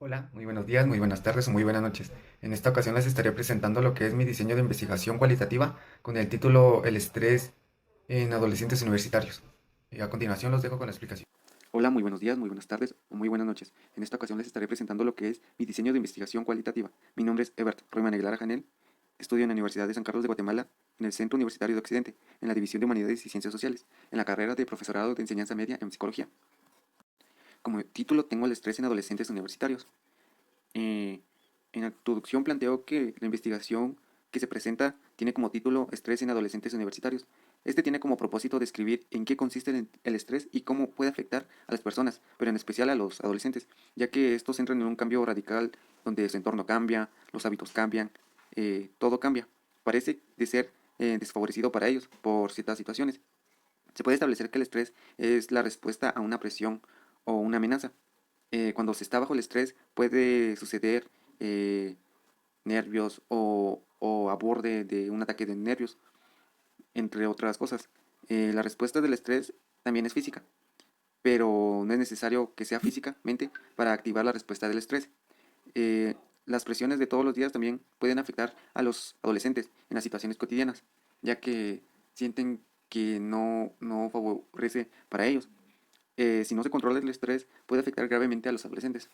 Hola, muy buenos días, muy buenas tardes o muy buenas noches. En esta ocasión les estaré presentando lo que es mi diseño de investigación cualitativa con el título El estrés en adolescentes universitarios. Y a continuación los dejo con la explicación. Hola, muy buenos días, muy buenas tardes o muy buenas noches. En esta ocasión les estaré presentando lo que es mi diseño de investigación cualitativa. Mi nombre es Ebert Royman Aguilar Janel. Estudio en la Universidad de San Carlos de Guatemala, en el Centro Universitario de Occidente, en la División de Humanidades y Ciencias Sociales, en la carrera de Profesorado de Enseñanza Media en Psicología. Como título tengo el estrés en adolescentes universitarios. Eh, en la introducción planteo que la investigación que se presenta tiene como título Estrés en adolescentes universitarios. Este tiene como propósito describir en qué consiste el estrés y cómo puede afectar a las personas, pero en especial a los adolescentes, ya que estos entran en un cambio radical donde su entorno cambia, los hábitos cambian, todo cambia. Parece de ser desfavorecido para ellos por ciertas situaciones. Se puede establecer que el estrés es la respuesta a una presión o una amenaza. Cuando se está bajo el estrés puede suceder eh, nervios o a borde de un ataque de nervios, entre otras cosas. La respuesta del estrés también es física, pero no es necesario que sea físicamente para activar la respuesta del estrés. Eh, las presiones de todos los días también pueden afectar a los adolescentes en las situaciones cotidianas, ya que sienten que no favorece para ellos. Si no se controla el estrés, puede afectar gravemente a los adolescentes.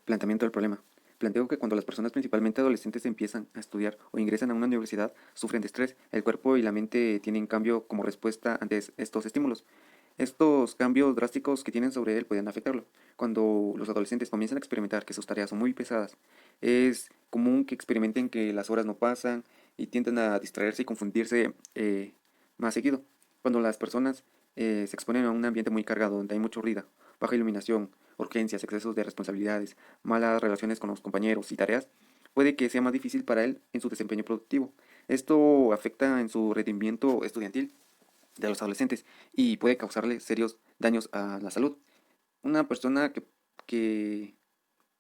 Planteamiento del problema. Planteo que cuando las personas, principalmente adolescentes, empiezan a estudiar o ingresan a una universidad, sufren de estrés. El cuerpo y la mente tienen cambio como respuesta ante estos estímulos. Estos cambios drásticos que tienen sobre él pueden afectarlo. Cuando los adolescentes comienzan a experimentar que sus tareas son muy pesadas, es común que experimenten que las horas no pasan y tienden a distraerse y confundirse más seguido. Cuando las personas se exponen a un ambiente muy cargado, donde hay mucho ruido, baja iluminación, urgencias, excesos de responsabilidades, malas relaciones con los compañeros y tareas, puede que sea más difícil para él en su desempeño productivo. Esto afecta en su rendimiento estudiantil de los adolescentes y puede causarle serios daños a la salud. Una persona que,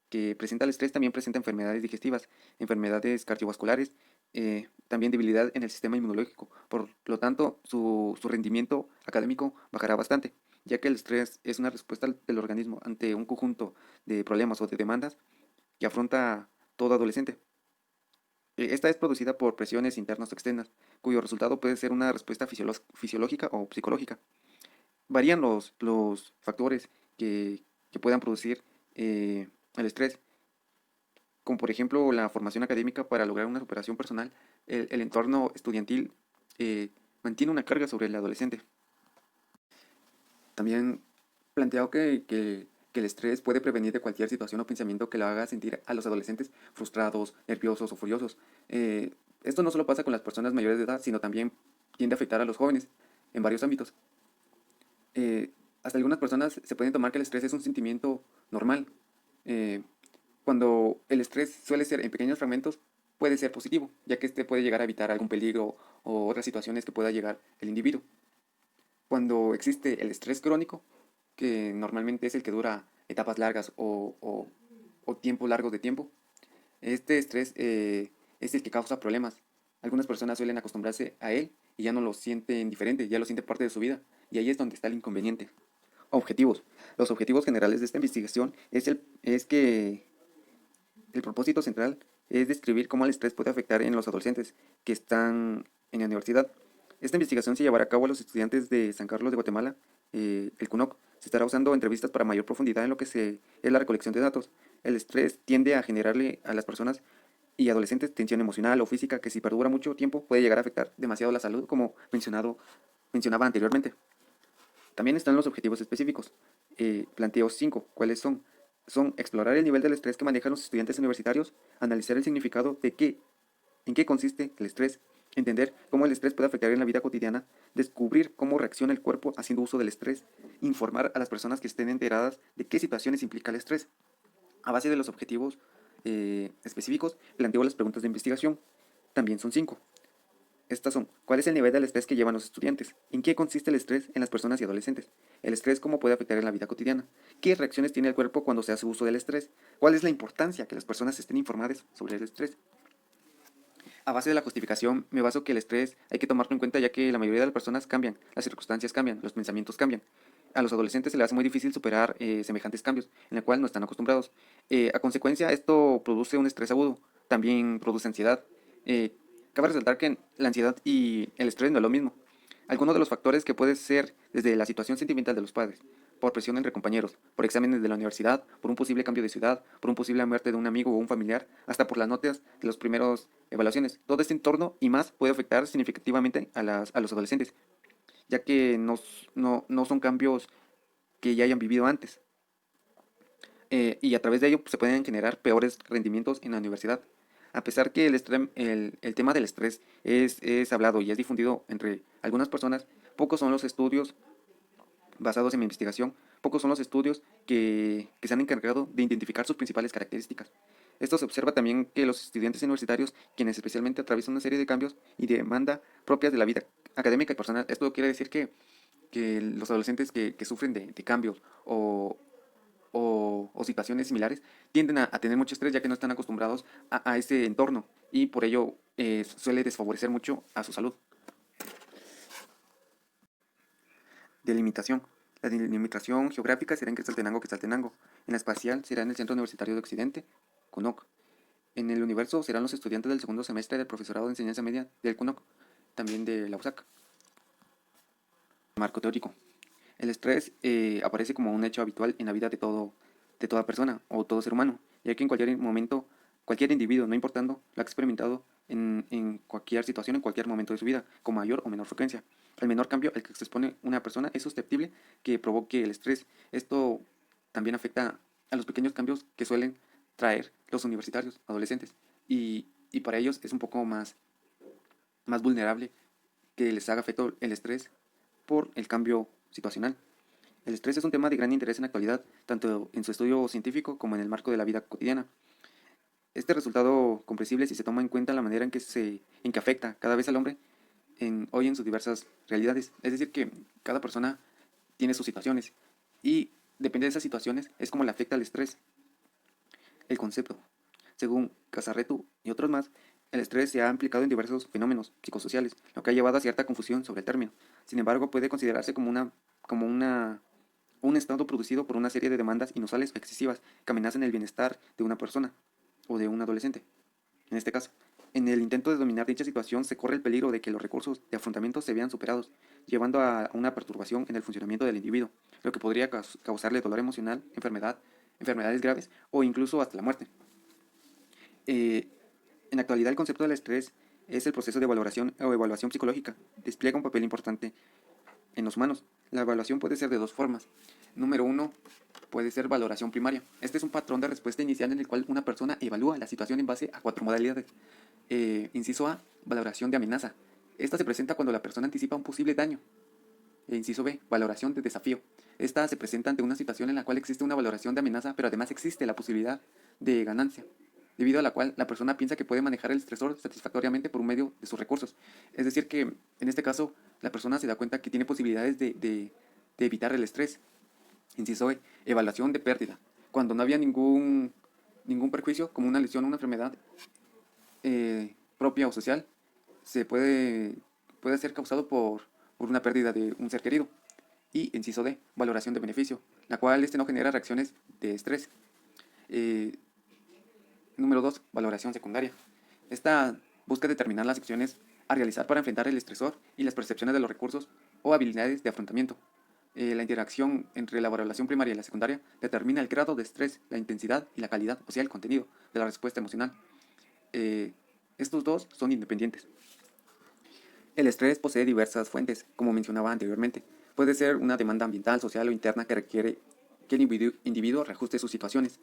que presenta el estrés también presenta enfermedades digestivas, enfermedades cardiovasculares, también debilidad en el sistema inmunológico. Por lo tanto, su rendimiento académico bajará bastante, ya que el estrés es una respuesta del organismo ante un conjunto de problemas o de demandas que afronta todo adolescente. Esta es producida por presiones internas o externas, cuyo resultado puede ser una respuesta fisiológica o psicológica. Varían los factores que puedan producir el estrés, como por ejemplo la formación académica para lograr una superación personal. El entorno estudiantil eh, mantiene una carga sobre el adolescente. También planteado que el estrés puede prevenir de cualquier situación o pensamiento que lo haga sentir a los adolescentes frustrados, nerviosos o furiosos. Esto no solo pasa con las personas mayores de edad, sino también tiende a afectar a los jóvenes en varios ámbitos. Eh, Hasta algunas personas se pueden tomar que el estrés es un sentimiento normal. Eh, Cuando el estrés suele ser en pequeños fragmentos, puede ser positivo, ya que este puede llegar a evitar algún peligro o otras situaciones que pueda llegar el individuo. Cuando existe el estrés crónico, que normalmente es el que dura etapas largas o tiempos largos de tiempo, este estrés es el que causa problemas. Algunas personas suelen acostumbrarse a él y ya no lo sienten diferente, ya lo sienten parte de su vida. Y ahí es donde está el inconveniente. Objetivos. Los objetivos generales de esta investigación es que el propósito central es describir cómo el estrés puede afectar en los adolescentes que están en la universidad. Esta investigación se llevará a cabo a los estudiantes de San Carlos de Guatemala, el CUNOC. Se estará usando entrevistas para mayor profundidad en lo que es la recolección de datos. El estrés tiende a generarle a las personas y adolescentes tensión emocional o física que si perdura mucho tiempo puede llegar a afectar demasiado la salud, como mencionaba anteriormente. También están los objetivos específicos. Planteo 5. ¿Cuáles son? Son explorar el nivel del estrés que manejan los estudiantes universitarios, analizar el significado en qué consiste el estrés, entender cómo el estrés puede afectar en la vida cotidiana, descubrir cómo reacciona el cuerpo haciendo uso del estrés, informar a las personas que estén enteradas de qué situaciones implica el estrés. A base de los objetivos específicos, planteo las preguntas de investigación. También son 5. Estas son, ¿cuál es el nivel del estrés que llevan los estudiantes? ¿En qué consiste el estrés en las personas y adolescentes? ¿El estrés cómo puede afectar en la vida cotidiana? ¿Qué reacciones tiene el cuerpo cuando se hace uso del estrés? ¿Cuál es la importancia que las personas estén informadas sobre el estrés? A base de la justificación, me baso que el estrés hay que tomarlo en cuenta ya que la mayoría de las personas cambian, las circunstancias cambian, los pensamientos cambian. A los adolescentes se les hace muy difícil superar semejantes cambios, en el cual no están acostumbrados. A consecuencia, esto produce un estrés agudo, también produce ansiedad. Eh, Cabe resaltar que la ansiedad y el estrés no es lo mismo. Algunos de los factores que puede ser desde la situación sentimental de los padres, por presión entre compañeros, por exámenes de la universidad, por un posible cambio de ciudad, por un posible muerte de un amigo o un familiar, hasta por las notas de las primeras evaluaciones. Todo este entorno y más puede afectar significativamente a los adolescentes, ya que no son cambios que ya hayan vivido antes. Y a través de ello pues, se pueden generar peores rendimientos en la universidad. A pesar que el tema del estrés es hablado y es difundido entre algunas personas, pocos son los estudios basados en mi investigación, pocos son los estudios que se han encargado de identificar sus principales características. Esto se observa también que los estudiantes universitarios, quienes especialmente atraviesan una serie de cambios y demanda propias de la vida académica y personal, esto quiere decir que los adolescentes que sufren de cambios o situaciones similares tienden a tener mucho estrés ya que no están acostumbrados a ese entorno y por ello suele desfavorecer mucho a su salud. Delimitación. La delimitación geográfica será en Quetzaltenango, Quetzaltenango. En la espacial será en el Centro Universitario de Occidente, CUNOC. En el universo serán los estudiantes del segundo semestre del profesorado de enseñanza media del CUNOC, también de la USAC. Marco teórico. El estrés aparece como un hecho habitual en la vida de toda persona o todo ser humano, ya que en cualquier momento, cualquier individuo, no importando, lo ha experimentado en cualquier situación, en cualquier momento de su vida, con mayor o menor frecuencia. El menor cambio al que se expone una persona es susceptible que provoque el estrés. Esto también afecta a los pequeños cambios que suelen traer los universitarios, adolescentes, y para ellos es un poco más vulnerable que les haga efecto el estrés por el cambio situacional. El estrés es un tema de gran interés en la actualidad, tanto en su estudio científico como en el marco de la vida cotidiana. Este resultado comprensible si se toma en cuenta la manera en que afecta cada vez al hombre hoy en sus diversas realidades. Es decir, que cada persona tiene sus situaciones y depende de esas situaciones es como le afecta el estrés. El concepto. Según Casarretu y otros más, el estrés se ha implicado en diversos fenómenos psicosociales, lo que ha llevado a cierta confusión sobre el término. Sin embargo, puede considerarse como un estado producido por una serie de demandas inusuales o excesivas que amenazan el bienestar de una persona o de un adolescente. En este caso, en el intento de dominar dicha situación se corre el peligro de que los recursos de afrontamiento se vean superados, llevando a una perturbación en el funcionamiento del individuo, lo que podría causarle dolor emocional, enfermedades graves o incluso hasta la muerte. En la actualidad el concepto del estrés es el proceso de valoración o evaluación psicológica. Despliega un papel importante en los humanos. La evaluación puede ser de dos formas. Número uno, puede ser valoración primaria. Este es un patrón de respuesta inicial en el cual una persona evalúa la situación en base a cuatro modalidades. Inciso A, valoración de amenaza. Esta se presenta cuando la persona anticipa un posible daño. Inciso B, valoración de desafío. Esta se presenta ante una situación en la cual existe una valoración de amenaza, pero además existe la posibilidad de ganancia, debido a la cual la persona piensa que puede manejar el estresor satisfactoriamente por un medio de sus recursos. Es decir, que en este caso la persona se da cuenta que tiene posibilidades de evitar el estrés. Inciso E, evaluación de pérdida. Cuando no había ningún perjuicio, como una lesión o una enfermedad propia o social, puede ser causado por una pérdida de un ser querido. Y inciso D, valoración de beneficio, la cual no genera reacciones de estrés. Eh, Número 2, valoración secundaria. Esta busca determinar las acciones a realizar para enfrentar el estresor y las percepciones de los recursos o habilidades de afrontamiento. La interacción entre la valoración primaria y la secundaria determina el grado de estrés, la intensidad y la calidad, o sea, el contenido de la respuesta emocional. Estos dos son independientes. El estrés posee diversas fuentes, como mencionaba anteriormente. Puede ser una demanda ambiental, social o interna que requiere que el individuo reajuste sus situaciones.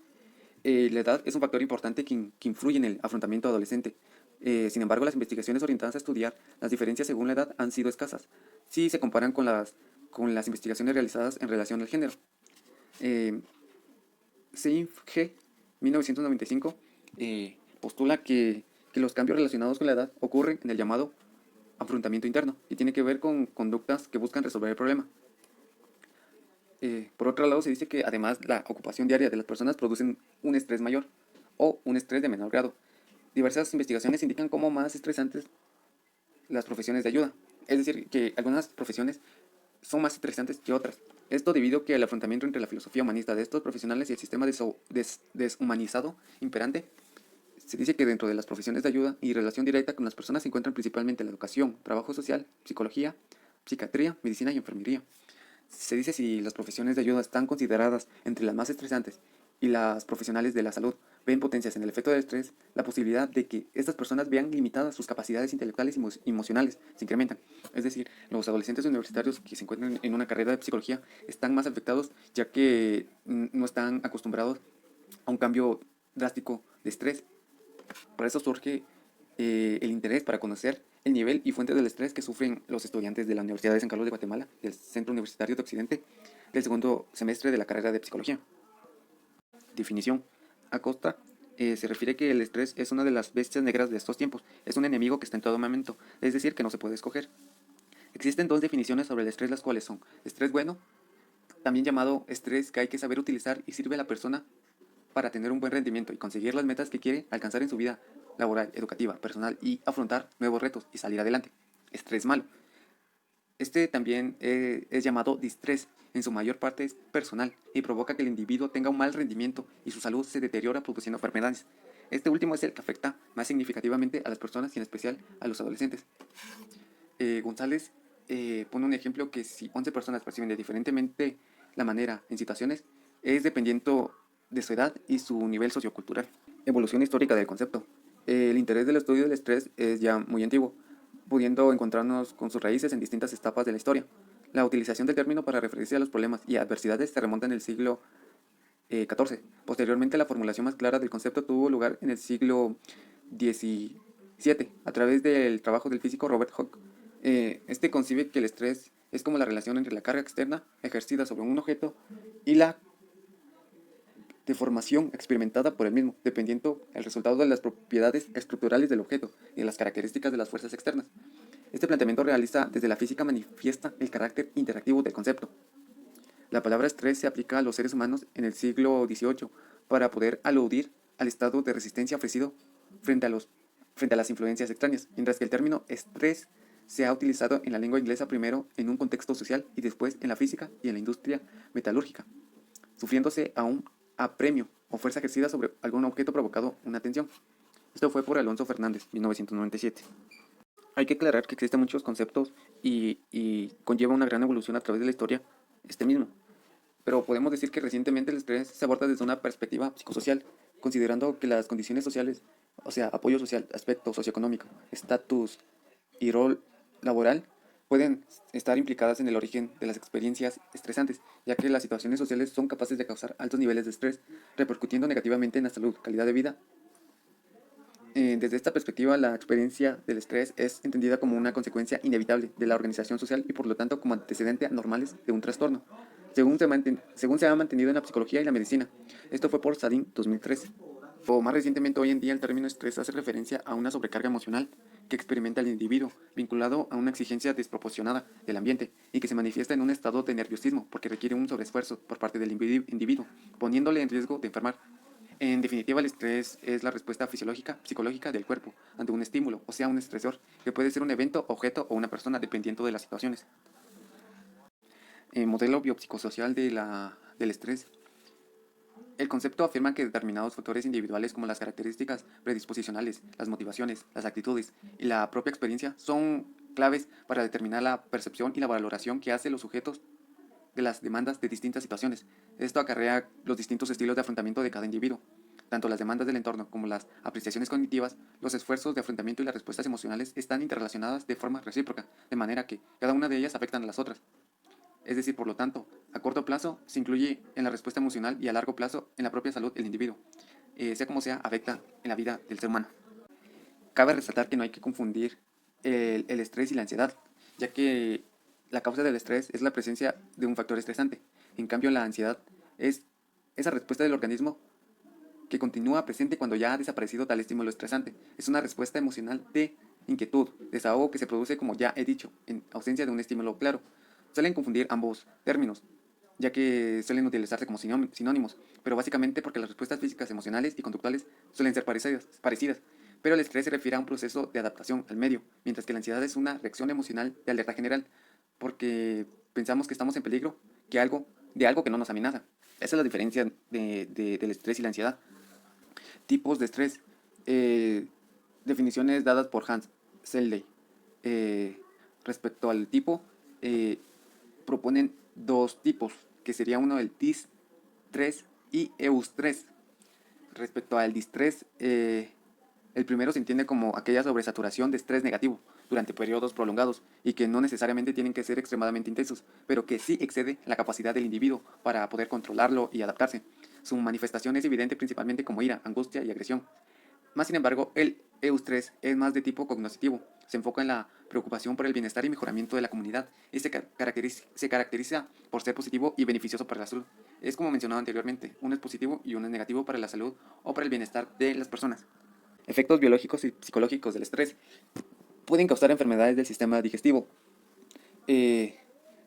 La edad es un factor importante que influye en el afrontamiento adolescente. Sin embargo, las investigaciones orientadas a estudiar las diferencias según la edad han sido escasas, si se comparan con las investigaciones realizadas en relación al género. Eh, Seif 1995 postula que los cambios relacionados con la edad ocurren en el llamado afrontamiento interno y tiene que ver con conductas que buscan resolver el problema. Por otro lado, se dice que además la ocupación diaria de las personas producen un estrés mayor o un estrés de menor grado. Diversas investigaciones indican cómo más estresantes las profesiones de ayuda. Es decir, que algunas profesiones son más estresantes que otras. Esto debido a que el afrontamiento entre la filosofía humanista de estos profesionales y el sistema deshumanizado imperante, se dice que dentro de las profesiones de ayuda y relación directa con las personas se encuentran principalmente la educación, trabajo social, psicología, psiquiatría, medicina y enfermería. Se dice si las profesiones de ayuda están consideradas entre las más estresantes y las profesionales de la salud ven potencias en el efecto del estrés, la posibilidad de que estas personas vean limitadas sus capacidades intelectuales y emocionales se incrementan. Es decir, los adolescentes universitarios que se encuentran en una carrera de psicología están más afectados ya que no están acostumbrados a un cambio drástico de estrés. Por eso surge el interés para conocer el nivel y fuentes del estrés que sufren los estudiantes de la Universidad de San Carlos de Guatemala, del Centro Universitario de Occidente, del segundo semestre de la carrera de Psicología. Definición. Acosta se refiere que el estrés es una de las bestias negras de estos tiempos. Es un enemigo que está en todo momento, es decir, que no se puede escoger. Existen dos definiciones sobre el estrés, las cuales son estrés bueno, también llamado estrés que hay que saber utilizar y sirve a la persona para tener un buen rendimiento y conseguir las metas que quiere alcanzar en su vida laboral, educativa, personal y afrontar nuevos retos y salir adelante. Estrés malo. Este también es llamado distrés, en su mayor parte es personal y provoca que el individuo tenga un mal rendimiento y su salud se deteriora produciendo enfermedades. Este último es el que afecta más significativamente a las personas y en especial a los adolescentes. González pone un ejemplo que si 11 personas perciben de diferentemente la manera en situaciones, es dependiendo de su edad y su nivel sociocultural. Evolución histórica del concepto. El interés del estudio del estrés es ya muy antiguo, pudiendo encontrarnos con sus raíces en distintas etapas de la historia. La utilización del término para referirse a los problemas y adversidades se remonta en el siglo XIV. Posteriormente, la formulación más clara del concepto tuvo lugar en el siglo XVII, a través del trabajo del físico Robert Hooke. Este concibe que el estrés es como la relación entre la carga externa ejercida sobre un objeto y la deformación experimentada por el mismo, dependiendo el resultado de las propiedades estructurales del objeto y de las características de las fuerzas externas. Este planteamiento realiza desde la física manifiesta el carácter interactivo del concepto. La palabra estrés se aplica a los seres humanos en el siglo XVIII para poder aludir al estado de resistencia ofrecido frente a las influencias extrañas, mientras que el término estrés se ha utilizado en la lengua inglesa primero en un contexto social y después en la física y en la industria metalúrgica, sufriéndose a un apremio o fuerza ejercida sobre algún objeto provocado una tensión. Esto fue por Alonso Fernández, 1997. Hay que aclarar que existen muchos conceptos y conlleva una gran evolución a través de la historia este mismo. Pero podemos decir que recientemente el estrés se aborda desde una perspectiva psicosocial, considerando que las condiciones sociales, o sea, apoyo social, aspecto socioeconómico, estatus y rol laboral, pueden estar implicadas en el origen de las experiencias estresantes, ya que las situaciones sociales son capaces de causar altos niveles de estrés, repercutiendo negativamente en la salud, calidad de vida. Desde esta perspectiva, la experiencia del estrés es entendida como una consecuencia inevitable de la organización social y por lo tanto como antecedente anormales de un trastorno, según se ha mantenido en la psicología y la medicina. Esto fue por Sadin 2013. O más recientemente, hoy en día, el término estrés hace referencia a una sobrecarga emocional que experimenta el individuo, vinculado a una exigencia desproporcionada del ambiente y que se manifiesta en un estado de nerviosismo porque requiere un sobreesfuerzo por parte del individuo, poniéndole en riesgo de enfermar. En definitiva, el estrés es la respuesta fisiológica, psicológica del cuerpo ante un estímulo, o sea, un estresor, que puede ser un evento, objeto o una persona, dependiendo de las situaciones. El modelo biopsicosocial del estrés. El concepto afirma que determinados factores individuales como las características predisposicionales, las motivaciones, las actitudes y la propia experiencia son claves para determinar la percepción y la valoración que hacen los sujetos de las demandas de distintas situaciones. Esto acarrea los distintos estilos de afrontamiento de cada individuo. Tanto las demandas del entorno como las apreciaciones cognitivas, los esfuerzos de afrontamiento y las respuestas emocionales están interrelacionadas de forma recíproca, de manera que cada una de ellas afectan a las otras. Es decir, por lo tanto, a corto plazo se incluye en la respuesta emocional y a largo plazo en la propia salud del individuo. Sea como sea, afecta en la vida del ser humano. Cabe resaltar que no hay que confundir el estrés y la ansiedad, ya que la causa del estrés es la presencia de un factor estresante. En cambio, la ansiedad es esa respuesta del organismo que continúa presente cuando ya ha desaparecido tal estímulo estresante. Es una respuesta emocional de inquietud, desahogo que se produce, como ya he dicho, en ausencia de un estímulo claro. Suelen confundir ambos términos, ya que suelen utilizarse como sinónimos, pero básicamente porque las respuestas físicas, emocionales y conductuales suelen ser parecidas. Pero el estrés se refiere a un proceso de adaptación al medio, mientras que la ansiedad es una reacción emocional de alerta general, porque pensamos que estamos en peligro, de algo que no nos amenaza. Esa es la diferencia del estrés y la ansiedad. Tipos de estrés. eh, Definiciones dadas por Hans Selye. Respecto al tipo, eh, proponen dos tipos, que sería uno el distrés y eustrés. Respecto al distrés, el primero se entiende como aquella sobresaturación de estrés negativo durante periodos prolongados y que no necesariamente tienen que ser extremadamente intensos, pero que sí excede la capacidad del individuo para poder controlarlo y adaptarse. Su manifestación es evidente principalmente como ira, angustia y agresión. Más sin embargo, el eustrés es más de tipo cognitivo. Se enfoca en la preocupación por el bienestar y mejoramiento de la comunidad y se caracteriza por ser positivo y beneficioso para la salud. Es como mencionado anteriormente, uno es positivo y uno es negativo para la salud o para el bienestar de las personas. Efectos biológicos y psicológicos del estrés pueden causar enfermedades del sistema digestivo. Eh,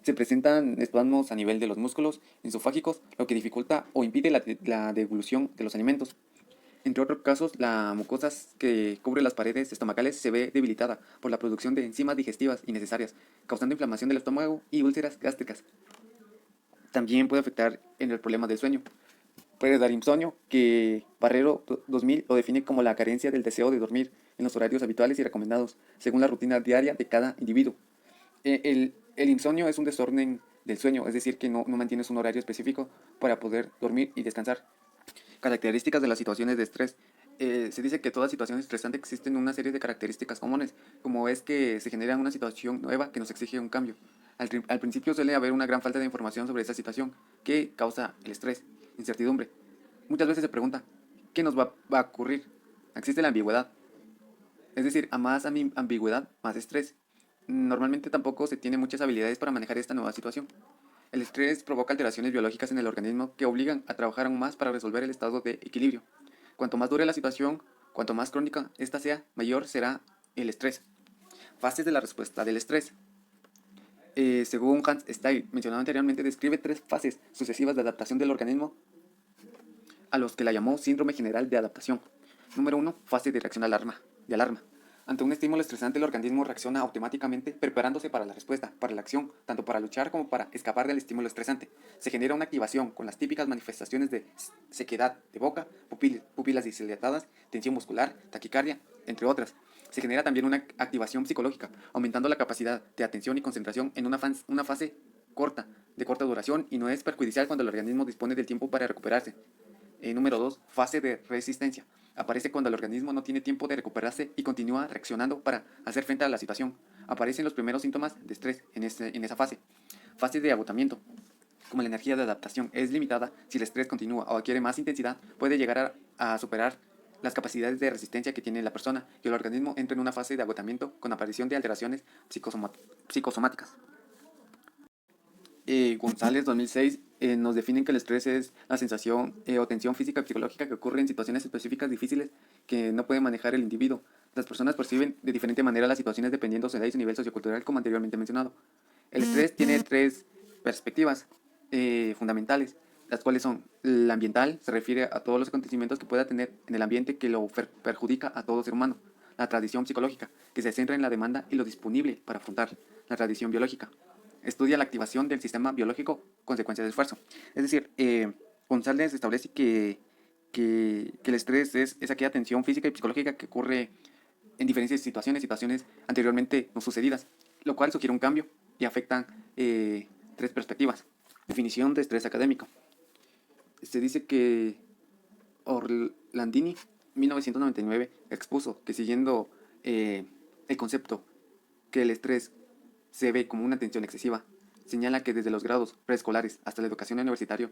Se presentan espasmos a nivel de los músculos esofágicos, lo que dificulta o impide la deglución de los alimentos. Entre otros casos, la mucosa que cubre las paredes estomacales se ve debilitada por la producción de enzimas digestivas innecesarias, causando inflamación del estómago y úlceras gástricas. También puede afectar en el problema del sueño. Puede dar insomnio, que Barrero 2000 lo define como la carencia del deseo de dormir en los horarios habituales y recomendados, según la rutina diaria de cada individuo. El insomnio es un desorden del sueño, es decir, que no mantienes un horario específico para poder dormir y descansar. Características de las situaciones de estrés. Se dice que toda situación estresante existen una serie de características comunes, como es que se genera una situación nueva que nos exige un cambio. Al principio suele haber una gran falta de información sobre esa situación que causa el estrés, incertidumbre. Muchas veces se pregunta, ¿qué nos va a ocurrir? Existe la ambigüedad, es decir, a más ambigüedad, más estrés. Normalmente tampoco se tiene muchas habilidades para manejar esta nueva situación. El estrés provoca alteraciones biológicas en el organismo que obligan a trabajar aún más para resolver el estado de equilibrio. Cuanto más dure la situación, cuanto más crónica esta sea, mayor será el estrés. Fases de la respuesta del estrés. Según Hans Stein, mencionado anteriormente, describe tres fases sucesivas de adaptación del organismo a los que la llamó síndrome general de adaptación. Número 1. Fase de reacción de alarma. Ante un estímulo estresante, el organismo reacciona automáticamente, preparándose para la respuesta, para la acción, tanto para luchar como para escapar del estímulo estresante. Se genera una activación con las típicas manifestaciones de sequedad de boca, pupilas dilatadas, tensión muscular, taquicardia, entre otras. Se genera también una activación psicológica, aumentando la capacidad de atención y concentración en una fase corta, de corta duración, y no es perjudicial cuando el organismo dispone del tiempo para recuperarse. Número 2. Fase de resistencia. Aparece cuando el organismo no tiene tiempo de recuperarse y continúa reaccionando para hacer frente a la situación. Aparecen los primeros síntomas de estrés en esa fase. Fase de agotamiento. Como la energía de adaptación es limitada, si el estrés continúa o adquiere más intensidad, puede llegar a superar las capacidades de resistencia que tiene la persona y el organismo entra en una fase de agotamiento con aparición de alteraciones psicosomáticas. González 2006 nos definen que el estrés es la sensación o tensión física y psicológica que ocurre en situaciones específicas difíciles que no puede manejar el individuo. Las personas perciben de diferente manera las situaciones dependiendo de su nivel sociocultural, como anteriormente mencionado. El estrés tiene tres perspectivas fundamentales, las cuales son: la ambiental, se refiere a todos los acontecimientos que pueda tener en el ambiente que lo perjudica a todo ser humano; la tradición psicológica, que se centra en la demanda y lo disponible para afrontar; la tradición biológica, estudia la activación del sistema biológico consecuencia del esfuerzo. Es decir, González establece que el estrés es aquella tensión física y psicológica que ocurre en diferentes situaciones anteriormente no sucedidas, lo cual sugiere un cambio y afectan tres perspectivas. Definición de estrés académico. Se dice que Orlandini, 1999, expuso que siguiendo el concepto que el estrés se ve como una tensión excesiva, señala que desde los grados preescolares hasta la educación universitaria,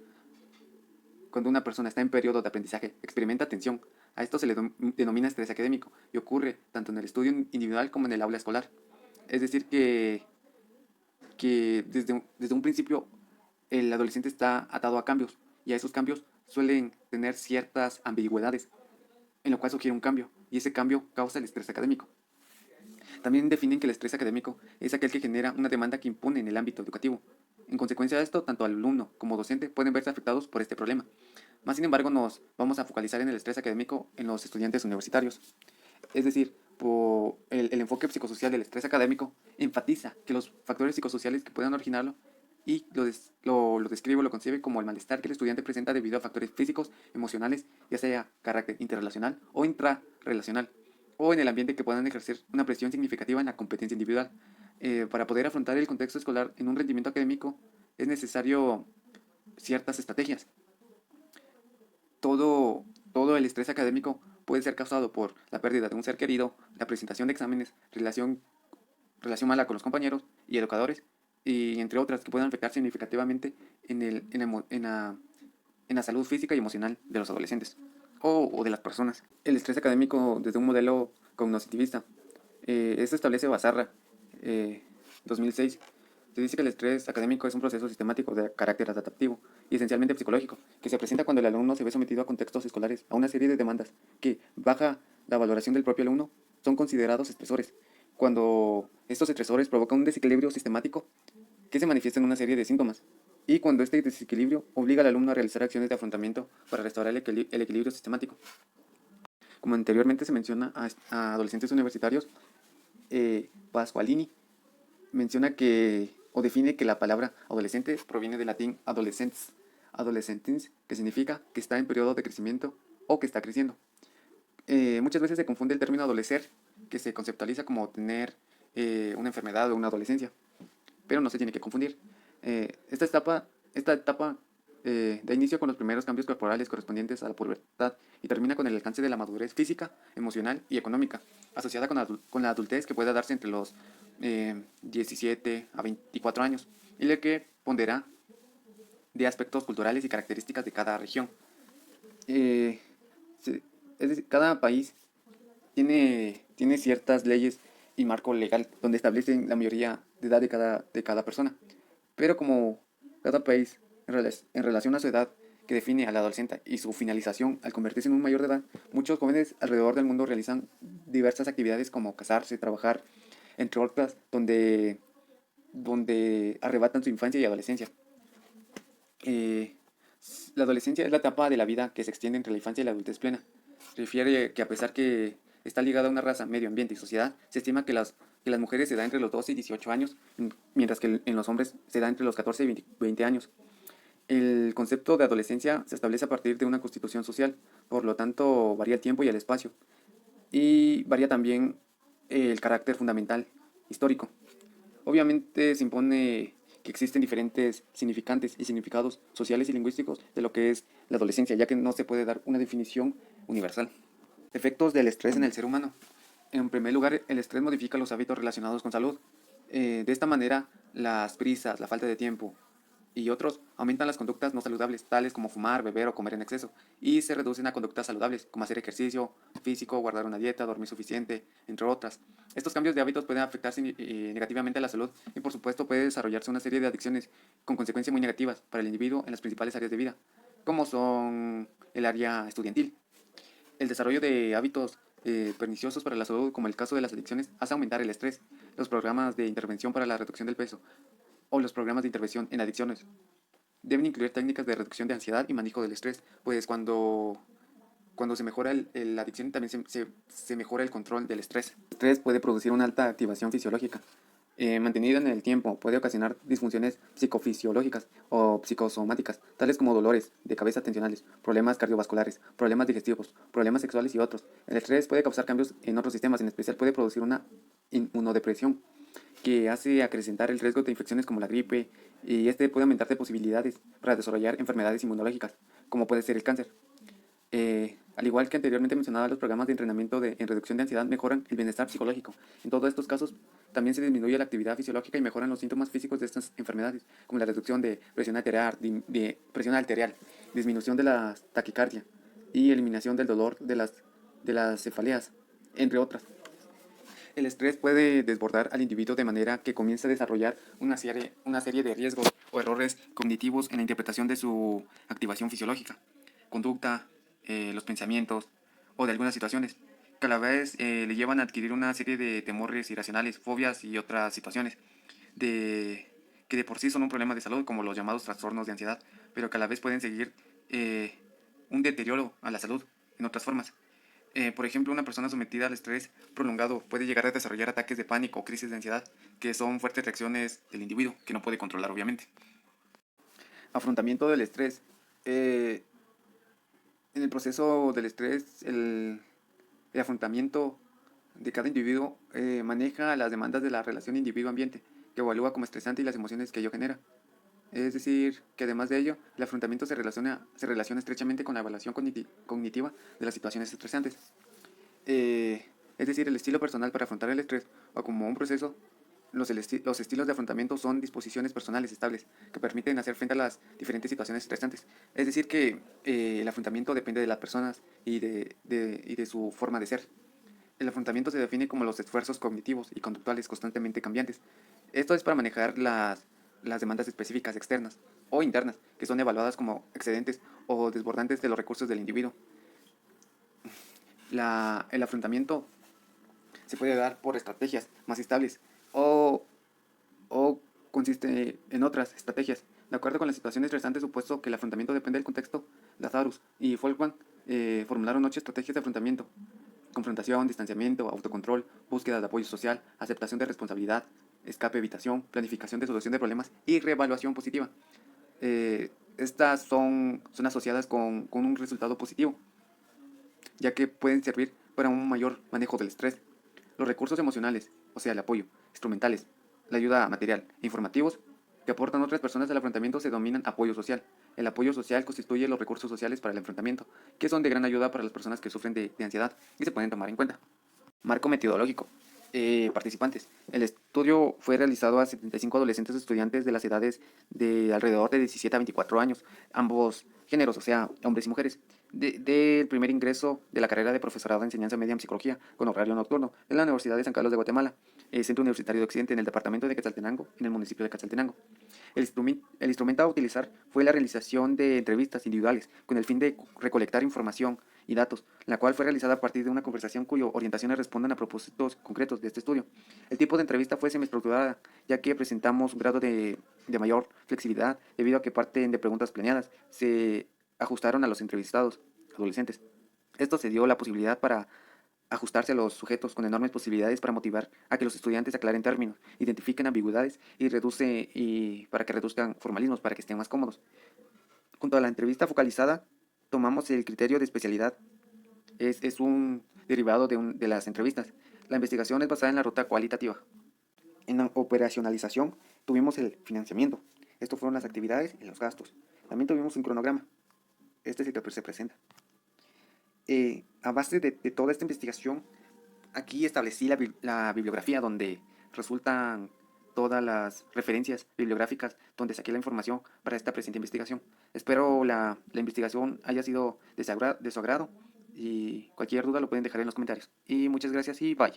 cuando una persona está en periodo de aprendizaje, experimenta tensión. A esto se le denomina estrés académico y ocurre tanto en el estudio individual como en el aula escolar. Es decir, que desde un principio el adolescente está atado a cambios y a esos cambios suelen tener ciertas ambigüedades, en lo cual sugiere un cambio y ese cambio causa el estrés académico. También definen que el estrés académico es aquel que genera una demanda que impone en el ámbito educativo. En consecuencia de esto, tanto alumno como docente pueden verse afectados por este problema. Más sin embargo, nos vamos a focalizar en el estrés académico en los estudiantes universitarios. Es decir, el enfoque psicosocial del estrés académico enfatiza que los factores psicosociales que puedan originarlo y lo describe o lo concibe como el malestar que el estudiante presenta debido a factores físicos, emocionales, ya sea carácter interrelacional o intrarrelacional, o en el ambiente que puedan ejercer una presión significativa en la competencia individual. Para poder afrontar el contexto escolar en un rendimiento académico es necesario ciertas estrategias. Todo el estrés académico puede ser causado por la pérdida de un ser querido, la presentación de exámenes, relación mala con los compañeros y educadores, y entre otras que pueden afectar significativamente en la salud física y emocional de los adolescentes o de las personas. El estrés académico desde un modelo cognitivista. Esto establece Basarra, 2006. Se dice que el estrés académico es un proceso sistemático de carácter adaptativo y esencialmente psicológico, que se presenta cuando el alumno se ve sometido a contextos escolares, a una serie de demandas que, baja la valoración del propio alumno, son considerados estresores. Cuando estos estresores provocan un desequilibrio sistemático que se manifiesta en una serie de síntomas, y cuando este desequilibrio obliga al alumno a realizar acciones de afrontamiento para restaurar el equilibrio sistemático. Como anteriormente se menciona a adolescentes universitarios, Pasqualini menciona que, o define que la palabra adolescente proviene del latín adolescens, que significa que está en periodo de crecimiento o que está creciendo. Muchas veces se confunde el término adolecer, que se conceptualiza como tener una enfermedad o una adolescencia, pero no se tiene que confundir. Esta etapa da inicio con los primeros cambios corporales correspondientes a la pubertad y termina con el alcance de la madurez física, emocional y económica, asociada con la adultez que puede darse entre los 17 a 24 años, y la que pondera de aspectos culturales y características de cada región. Eh, es decir, cada país tiene ciertas leyes y marco legal donde establecen la mayoría de edad de cada persona. Pero como cada país, en relación a su edad que define al adolescente y su finalización al convertirse en un mayor de edad, muchos jóvenes alrededor del mundo realizan diversas actividades como casarse, trabajar, entre otras, donde arrebatan su infancia y adolescencia. Eh, la adolescencia es la etapa de la vida que se extiende entre la infancia y la adultez plena. Refiere que a pesar que está ligada a una raza, medio ambiente y sociedad, se estima que las mujeres se da entre los 12 y 18 años, mientras que en los hombres se da entre los 14 y 20 años. El concepto de adolescencia se establece a partir de una constitución social, por lo tanto varía el tiempo y el espacio, y varía también el carácter fundamental histórico. Obviamente se impone que existen diferentes significantes y significados sociales y lingüísticos de lo que es la adolescencia, ya que no se puede dar una definición universal. Efectos del estrés en el ser humano. En primer lugar, el estrés modifica los hábitos relacionados con salud. De esta manera, las prisas, la falta de tiempo y otros aumentan las conductas no saludables, tales como fumar, beber o comer en exceso, y se reducen a conductas saludables, como hacer ejercicio físico, guardar una dieta, dormir suficiente, entre otras. Estos cambios de hábitos pueden afectar negativamente a la salud y, por supuesto, puede desarrollarse una serie de adicciones con consecuencias muy negativas para el individuo en las principales áreas de vida, como son el área estudiantil. El desarrollo de hábitos perniciosos para la salud, como el caso de las adicciones, hace aumentar el estrés. Los programas de intervención para la reducción del peso o los programas de intervención en adicciones deben incluir técnicas de reducción de ansiedad y manejo del estrés, pues cuando se mejora la adicción también se mejora el control del estrés. El estrés puede producir una alta activación fisiológica. Mantenida en el tiempo, puede ocasionar disfunciones psicofisiológicas o psicosomáticas, tales como dolores de cabeza tensionales, problemas cardiovasculares, problemas digestivos, problemas sexuales y otros. El estrés puede causar cambios en otros sistemas, en especial puede producir una inmunodepresión que hace acrecentar el riesgo de infecciones como la gripe, y este puede aumentar de posibilidades para desarrollar enfermedades inmunológicas, como puede ser el cáncer. Al igual que anteriormente mencionaba, los programas de entrenamiento en reducción de ansiedad mejoran el bienestar psicológico. En todos estos casos, también se disminuye la actividad fisiológica y mejoran los síntomas físicos de estas enfermedades, como la reducción de presión arterial, disminución de la taquicardia y eliminación del dolor de las cefaleas, entre otras. El estrés puede desbordar al individuo de manera que comience a desarrollar una serie de riesgos o errores cognitivos en la interpretación de su activación fisiológica, conducta, los pensamientos o de algunas situaciones, que a la vez le llevan a adquirir una serie de temores irracionales, fobias y otras situaciones que de por sí son un problema de salud, como los llamados trastornos de ansiedad, pero que a la vez pueden seguir un deterioro a la salud en otras formas. Por ejemplo, una persona sometida al estrés prolongado puede llegar a desarrollar ataques de pánico o crisis de ansiedad, que son fuertes reacciones del individuo que no puede controlar, obviamente. Afrontamiento del estrés. En el proceso del estrés, el afrontamiento de cada individuo maneja las demandas de la relación individuo-ambiente, que evalúa como estresante y las emociones que ello genera. Es decir, que además de ello, el afrontamiento se relaciona estrechamente con la evaluación cognitiva de las situaciones estresantes. Es decir, el estilo personal para afrontar el estrés o como un proceso, los estilos de afrontamiento son disposiciones personales estables que permiten hacer frente a las diferentes situaciones estresantes. Es decir, que el afrontamiento depende de las personas y de su forma de ser. El afrontamiento se define como los esfuerzos cognitivos y conductuales constantemente cambiantes. Esto es para manejar las demandas específicas externas o internas, que son evaluadas como excedentes o desbordantes de los recursos del individuo. El afrontamiento se puede dar por estrategias más estables o, o consiste en otras estrategias. De acuerdo con las situaciones estresantes, supuesto que el afrontamiento depende del contexto, Lazarus y Folkman formularon 8 estrategias de afrontamiento: confrontación, distanciamiento, autocontrol, búsqueda de apoyo social, aceptación de responsabilidad, escape, evitación, planificación de solución de problemas y reevaluación positiva. Estas son asociadas con un resultado positivo, ya que pueden servir para un mayor manejo del estrés. Los recursos emocionales, o sea, el apoyo, instrumentales, la ayuda material e informativos que aportan otras personas al afrontamiento se denominan apoyo social. El apoyo social constituye los recursos sociales para el enfrentamiento, que son de gran ayuda para las personas que sufren de ansiedad y se pueden tomar en cuenta. Marco metodológico. Participantes. El estudio fue realizado a 75 adolescentes estudiantes de las edades de alrededor de 17 a 24 años, ambos géneros, o sea, hombres y mujeres, del primer ingreso de la carrera de profesorado de enseñanza media en psicología con horario nocturno en la Universidad de San Carlos de Guatemala, Centro Universitario de Occidente, en el departamento de Quetzaltenango, en el municipio de Quetzaltenango. El instrumento a utilizar fue la realización de entrevistas individuales con el fin de recolectar información y datos, la cual fue realizada a partir de una conversación cuyas orientaciones respondan a propósitos concretos de este estudio. El tipo de entrevista fue semiestructurada, ya que presentamos un grado de mayor flexibilidad debido a que parten de preguntas planeadas se ajustaron a los entrevistados adolescentes. Esto se dio la posibilidad para ajustarse a los sujetos con enormes posibilidades para motivar a que los estudiantes aclaren términos, identifiquen ambigüedades y para que reduzcan formalismos, para que estén más cómodos. Junto a la entrevista focalizada, tomamos el criterio de especialidad. Es un derivado de las entrevistas. La investigación es basada en la ruta cualitativa. En la operacionalización tuvimos el financiamiento. Estos fueron las actividades y los gastos. También tuvimos un cronograma. Este es el que se presenta. A base de toda esta investigación, aquí establecí la bibliografía donde resultan todas las referencias bibliográficas donde saqué la información para esta presente investigación. Espero la investigación haya sido de su agrado y cualquier duda lo pueden dejar en los comentarios. Y muchas gracias y bye.